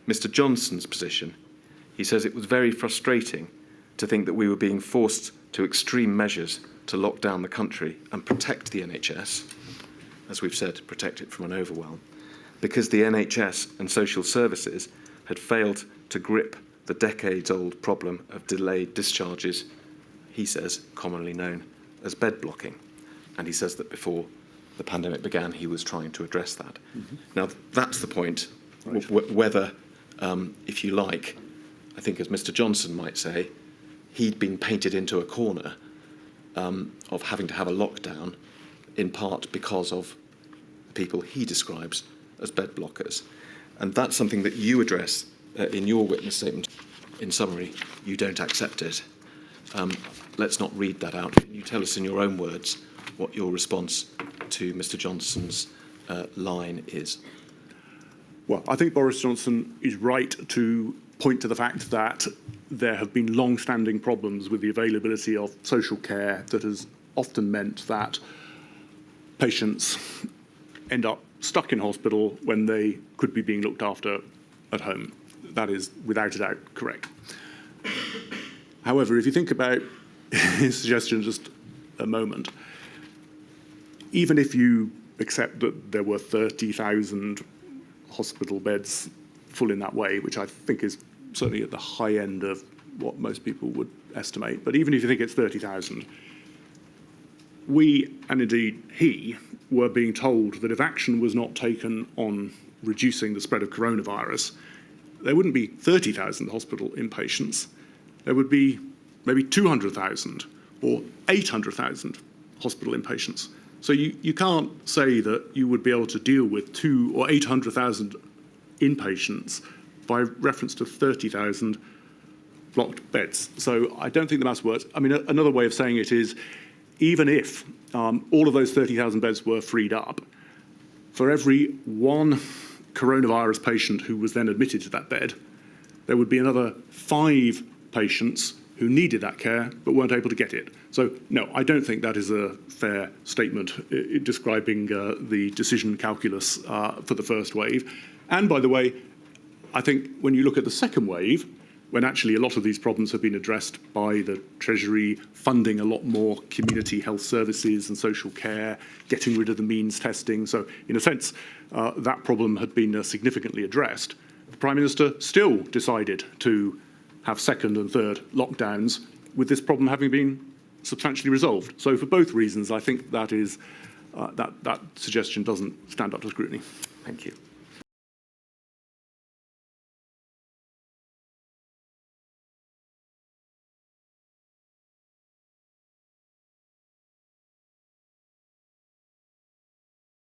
Mr. Johnson's position, he says it was very frustrating to think that we were being forced to extreme measures to lock down the country and protect the NHS, as we've said, protect it from an overwhelm, because the NHS and social services had failed to grip the decades-old problem of delayed discharges, he says, commonly known as bed blocking. And he says that before the pandemic began, he was trying to address that. Mm-hmm. Now, that's the point, right. Whether, if you like, I think as Mr. Johnson might say, he'd been painted into a corner of having to have a lockdown, in part because of the people he describes as bed blockers. And that's something that you address in your witness statement. In summary, you don't accept it. Let's not read that out. Can you tell us in your own words what your response to Mr. Johnson's line is? Well, I think Boris Johnson is right to point to the fact that there have been long-standing problems with the availability of social care that has often meant that patients end up stuck in hospital when they could be being looked after at home. That is, without a doubt, correct. However, if you think about his suggestion just a moment, even if you accept that there were 30,000 hospital beds full in that way, which I think is certainly at the high end of what most people would estimate, but even if you think it's 30,000, we, and indeed he, were being told that if action was not taken on reducing the spread of coronavirus, there wouldn't be 30,000 hospital inpatients. There would be maybe 200,000 or 800,000 hospital inpatients. So you can't say that you would be able to deal with 200,000 or 800,000 inpatients by reference to 30,000 blocked beds. So I don't think the maths works. I mean, another way of saying it is, even if all of those 30,000 beds were freed up, for every one coronavirus patient who was then admitted to that bed, there would be another 5 patients who needed that care but weren't able to get it. So, no, I don't think that is a fair statement describing the decision calculus for the first wave. And, by the way, I think when you look at the second wave, when actually a lot of these problems have been addressed by the Treasury funding a lot more community health services and social care, getting rid of the means testing. So, in a sense, that problem had been significantly addressed. The Prime Minister still decided to have second and third lockdowns with this problem having been substantially resolved. So for both reasons, I think that is that suggestion doesn't stand up to scrutiny. Thank you.